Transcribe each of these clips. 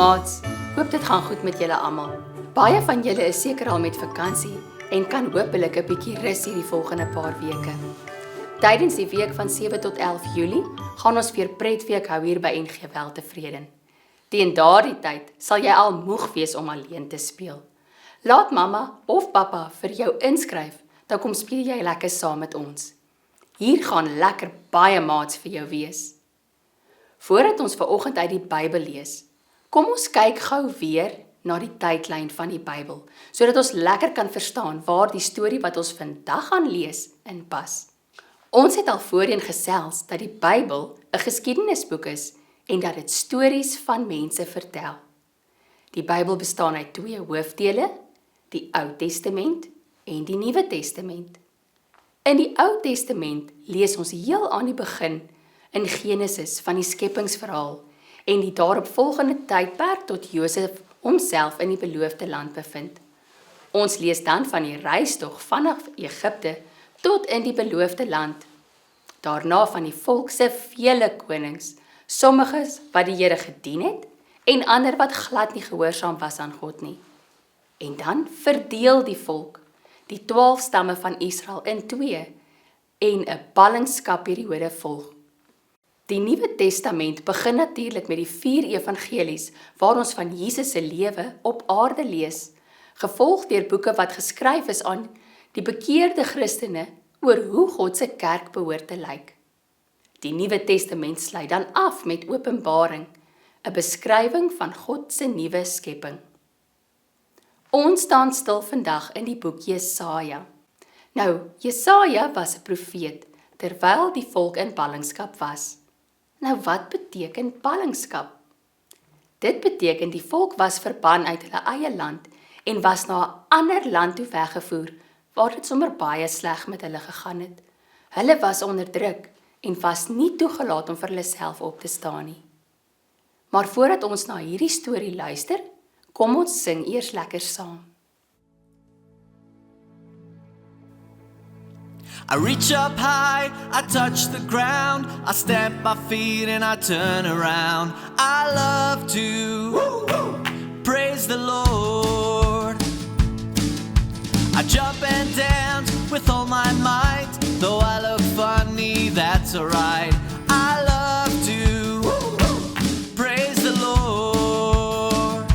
maats, hoop dit gaan goed met julle almal. Baie van julle is seker al met vakansie en kan hopelik 'n bietjie rus hierdie volgende paar weke. Tydens die week van 7 tot 11 Julie gaan ons weer pretweek hou hier by NG Weltevreden. Teen daardie tyd sal jy al moeg wees om alleen te speel. Laat mamma of pappa vir jou inskryf, dan kom speel jy lekker saam met ons. Hier gaan lekker baie maats vir jou wees. Voordat ons vanoggend uit die Bybel lees, kom ons kyk gou weer na die tydlyn van die Bybel, sodat ons lekker kan verstaan waar die storie wat ons vandag gaan lees inpas. Ons het al voorheen gesels dat die Bybel 'n geskiedenisboek is en dat dit stories van mense vertel. Die Bybel bestaan uit 2 hoofdele, die Ou Testament en die Nuwe Testament. In die Ou Testament lees ons heel aan die begin in Genesis van die skepingsverhaal en die daaropvolgende tydperk tot Josef homself in die beloofde land bevind. Ons lees dan van die reistog vanaf Egipte tot in die beloofde land. Daarna van die volk se vele konings, sommiges wat die Here gedien het en ander wat glad nie gehoorsaam was aan God nie. En dan verdeel die volk, die 12 stamme van Israel in 2 en 'n ballingskapperiode volg. Die Nuwe Testament begin natuurlik met die 4 evangelies waar ons van Jesus se lewe op aarde lees, gevolg deur boeke wat geskryf is aan die bekeerde Christene oor hoe God se kerk behoort te lyk. Die Nuwe Testament sluit dan af met Openbaring, 'n beskrywing van God se nuwe skepping. Ons staan stil vandag in die boek Jesaja. Nou, Jesaja was 'n profeet terwyl die volk in ballingskap was. Nou, wat beteken ballingskap? Dit beteken die volk was verban uit hulle eie land en was na 'n ander land toe weggevoer, waar dit sommer baie sleg met hulle gegaan het. Hulle was onderdruk en was nie toegelaat om vir hulle self op te staan nie. Maar voordat ons na hierdie storie luister, kom ons sing eers lekker saam. I reach up high, I touch the ground, I stamp my feet and I turn around. I love to praise the Lord. I jump and dance with all my might, though I look funny, that's alright. I love to praise the Lord.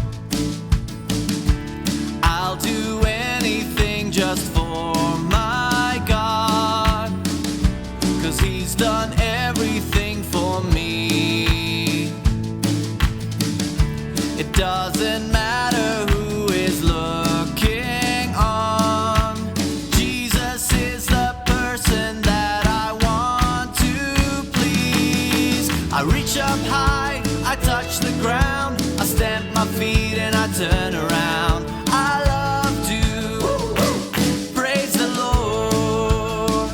I'll do anything just for my God, 'cause He's done everything for me. It doesn't matter who is looking on, Jesus is the person that I want to please. I reach up high, I touch the ground, I stamp my feet and I turn around. I love to praise the Lord.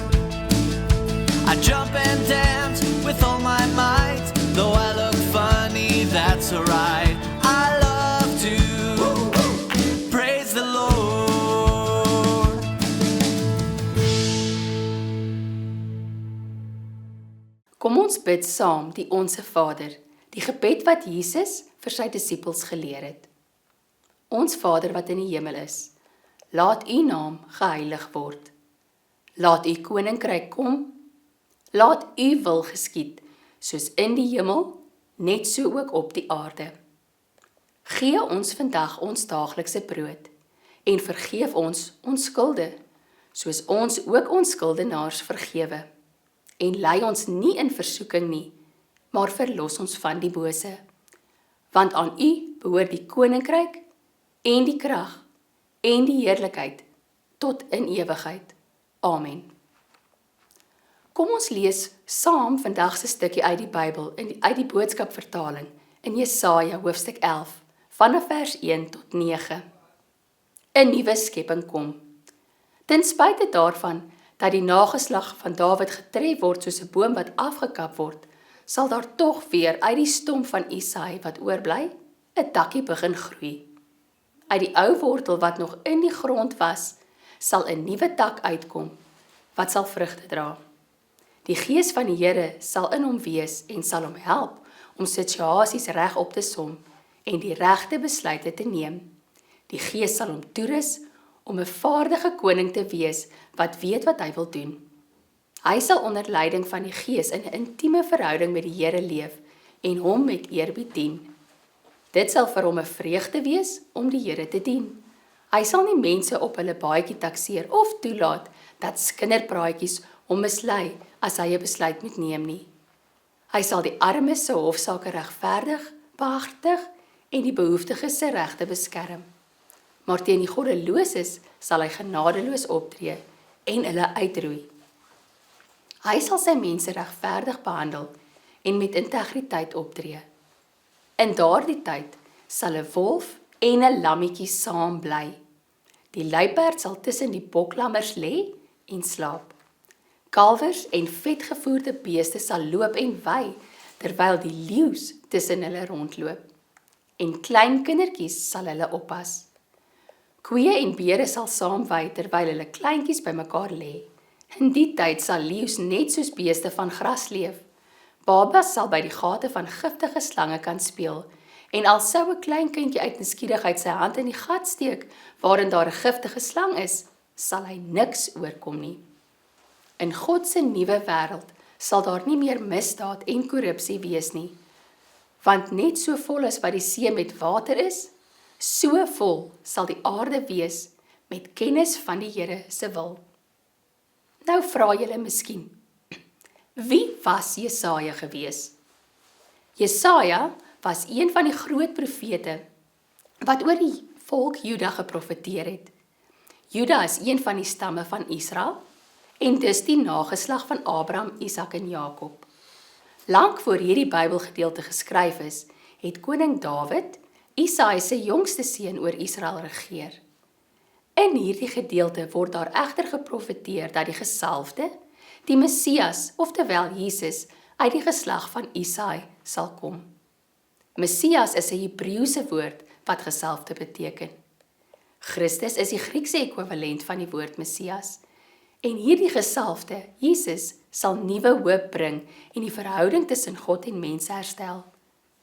I jump and dance with all my might, though I look funny, that's alright. I love to praise the Lord. Kom ons bid saam die Onse Vader, die gebed wat Jesus vir sy disippels geleer het. Ons Vader wat in die hemel is, laat U naam geheilig word. Laat U koninkryk kom. Laat U wil geskied, soos in die hemel, net so ook op die aarde. Gee ons vandag ons daaglikse brood en vergeef ons ons skulde, soos ons ook ons skuldenaars vergewe. En lei ons nie in versoeking nie, maar verlos ons van die bose. Want aan U behoort die koninkryk en die krag en die heerlikheid tot in ewigheid. Amen. Kom ons lees saam vandag se stukkie uit die Bybel uit die boodskapvertaling in Jesaja hoofstuk 11 vanaf vers 1 tot 9. 'n Nuwe skepping kom. Ten spyte daarvan dat die nageslag van Dawid getref word soos 'n boom wat afgekap word, sal daar tog weer uit die stom van Isaai wat oorbly, 'n takkie begin groei. Uit die ou wortel wat nog in die grond was, sal 'n nuwe tak uitkom wat sal vrugte dra. Die Gees van die Here sal in hom wees en sal hom help om situasies reg op te som en die regte besluite te neem. Die Gees sal hom toerus om 'n vaardige koning te wees wat weet wat hy wil doen. Hy sal onder leiding van die Gees in 'n intieme verhouding met die Here leef en hom met eerbied dien. Dit sal vir hom 'n vreugde wees om die Here te dien. Hy sal nie mense op hulle baadjie takseer of toelaat dat skinderpraatjies hom mislei as hy 'n besluit moet neem nie. Hy sal die armes se hofsaake regverdig, behartig en die behoeftiges se regte beskerm. Maar teen die goddeloses sal hy genadeloos optree en hulle uitroei. Hy sal sy mense regverdig behandel en met integriteit optree. In daardie tyd sal 'n wolf en 'n lammetjie saam bly. Die luiperd sal tussen die boklammers lê en slaap. Kalwers en vetgevoerde beeste sal loop en wei, terwyl die leeu's tussen hulle rondloop. En klein kindertjies sal hulle oppas. Koeie en beere sal saam wei, terwyl hulle kleintjies bymekaar lê. In die tyd sal leeu's net soos beeste van gras leef. Babas sal by die gate van giftige slange kan speel, en al sou 'n klein kindjie uit nuuskierigheid sy hand in die gat steek, waarin daar 'n giftige slang is, sal hy niks oorkom nie. In God se nuwe wêreld sal daar nie meer misdaad en korrupsie wees nie, want net so vol as wat die see met water is, so vol sal die aarde wees met kennis van die Here se wil. Nou vra julle miskien, wie was Jesaja gewees? Jesaja was een van die groot profete wat oor die volk Juda geprofeteer het. Juda is een van die stamme van Israel en dus die nageslag van Abraham, Isak en Jakob. Lank voor hierdie Bybelgedeelte geskryf is, het koning Dawid, Isaia se jongste seun oor Israel regeer. In hierdie gedeelte word daar egter geprofeteer dat die gesalfde, die Messias, oftewel Jesus, uit die geslag van Isaia sal kom. Messias is 'n Hebreëse woord wat gesalfde beteken. Christus is die Griekse ekwivalent van die woord Messias. En hierdie gesalfde, Jesus, sal nuwe hoop bring en die verhouding tussen God en mense herstel.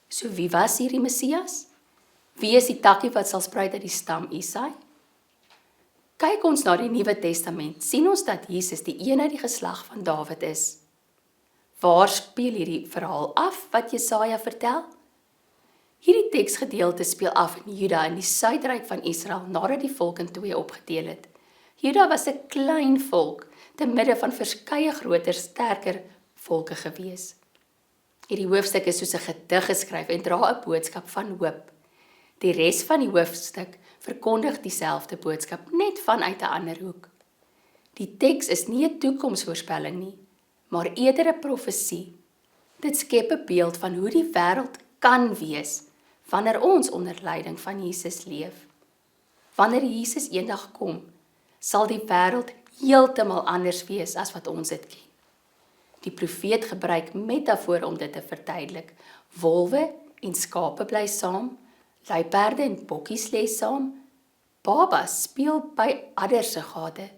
So wie was hierdie Messias? Wie is die takkie wat sal spruit uit die stam Isaia? Kyk ons na die Nuwe Testament, sien ons dat Jesus die een uit die geslag van Dawid is. Waar speel hierdie verhaal af wat Jesaja vertel? Hierdie teksgedeelte speel af in Juda in die suidryk van Israel nadat die volk in twee opgedeel het. Juda was 'n klein volk te midde van verskeie groter, sterker volke gewees. Hierdie hoofstuk is soos 'n gedig geskryf en dra 'n boodskap van hoop. Die res van die hoofstuk verkondig dieselfde boodskap, net vanuit 'n ander hoek. Die teks is nie 'n toekomsvoorspelling nie, maar eerder 'n profesie. Dit skep 'n beeld van hoe die wêreld kan wees wanneer ons onder leiding van Jesus leef. Wanneer Jesus eendag kom, sal die wêreld heeltemal anders wees as wat ons dit ken. Die profeet gebruik metafore om dit te verduidelik. Wolwe en skape bly saam, luiperde en bokkies lê saam, babas speel by adders se gate.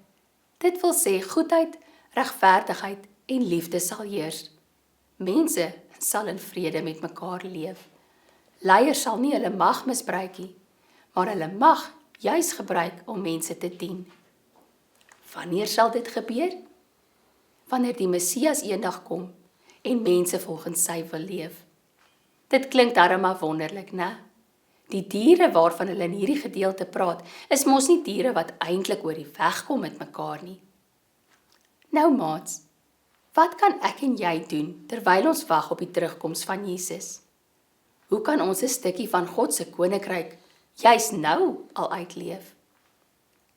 Dit wil sê goedheid, regverdigheid en liefde sal heers. Mense sal in vrede met mekaar leef. Leiers sal nie hulle mag misbruik nie, maar hulle mag juis gebruik om mense te dien. Wanneer sal dit gebeur? Wanneer die Messias eendag kom en mense volgens sy wil leef. Dit klink darem maar wonderlik, né? Die diere waarvan hulle in hierdie gedeelte praat, is mos nie diere wat eintlik oor die weg kom met mekaar nie. Nou maats, wat kan ek en jy doen terwyl ons wag op die terugkoms van Jesus? Hoe kan ons 'n stukkie van God se koninkryk juis nou al uitleef?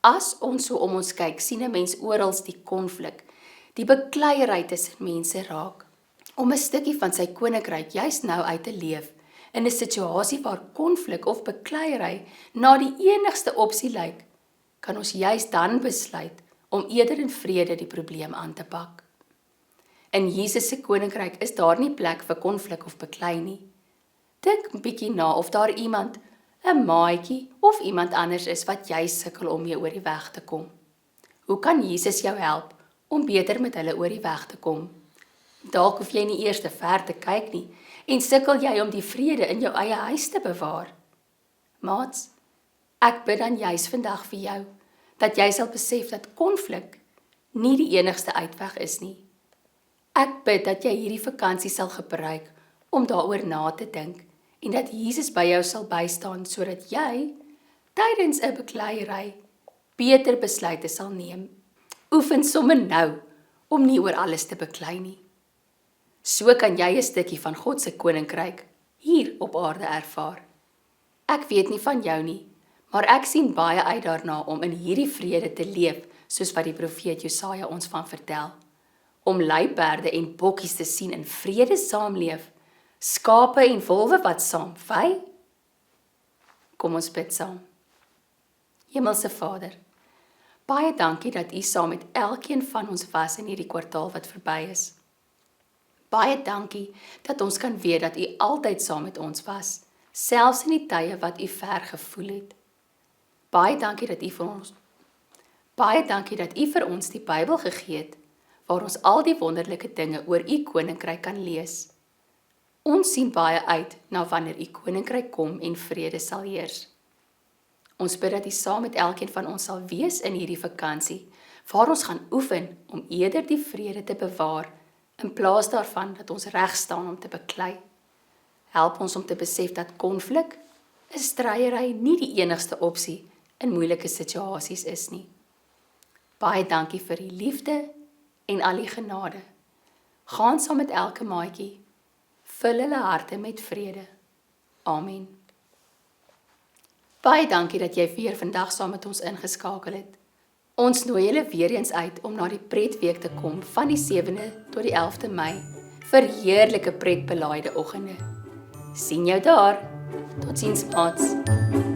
As ons so om ons kyk, sien 'n mens oral die konflik, die bekleierery tussen mense raak. Om 'n stukkie van sy koninkryk juis nou uit te leef, in 'n situasie waar konflik of bekleierery na die enigste opsie lyk, kan ons juis dan besluit om eerder in vrede die probleem aan te pak. In Jesus se koninkryk is daar nie plek vir konflik of beklei nie. Dink 'n bietjie na of daar iemand, 'n maatjie of iemand anders is wat jy sukkel om mee oor die weg te kom. Hoe kan Jesus jou help om beter met hulle oor die weg te kom? Dalk hoef jy nie eers te ver te kyk nie en sukkel jy om die vrede in jou eie huis te bewaar. Maats, ek bid dan juis vandag vir jou, dat jy sal besef dat konflik nie die enigste uitweg is nie. Ek bid dat jy hierdie vakansie sal gebruik om daaroor na te dink en dat Jesus by jou sal bystaan sodat jy tydens 'n bekleierery beter besluite sal neem. Oefen sommer nou om nie oor alles te beklei nie. So kan jy 'n stukkie van God se koninkryk hier op aarde ervaar. Ek weet nie van jou nie, maar ek sien baie uit daarna om in hierdie vrede te leef, soos wat die profeet Jesaja ons van vertel. Om luiperde en bokkies te sien in vrede saamleef, skape en wolwe wat saam vy. Kom ons bid saam. Hemelse Vader, baie dankie dat U saam met elkeen van ons was in hierdie kwartaal wat verby is. Baie dankie dat ons kan weet dat U altyd saam met ons was, selfs in die tye wat U ver gevoel het. Baie dankie dat U vir ons die Bybel gegee het, waar ons al die wonderlike dinge oor U koninkryk kan lees. Ons sien baie uit na wanneer U koninkryk kom en vrede sal heers. Ons bid dat U saam met elkeen van ons sal wees in hierdie vakansie, waar ons gaan oefen om eerder die vrede te bewaar, in plaas daarvan dat ons reg staan om te beklei. Help ons om te besef dat konflik, 'n stryery nie die enigste opsie in moeilike situasies is nie. Baie dankie vir U liefde en al die genade. Gaan saam met elke maatjie, vul hulle harte met vrede. Amen. Baie dankie dat jy weer vandag saam met ons ingeskakel het. Ons nooi julle weer eens uit om na die pretweek te kom van die 7de tot die 11de Mei vir heerlike pretbelaaide oggende. Sien jou daar. Totsiens maats.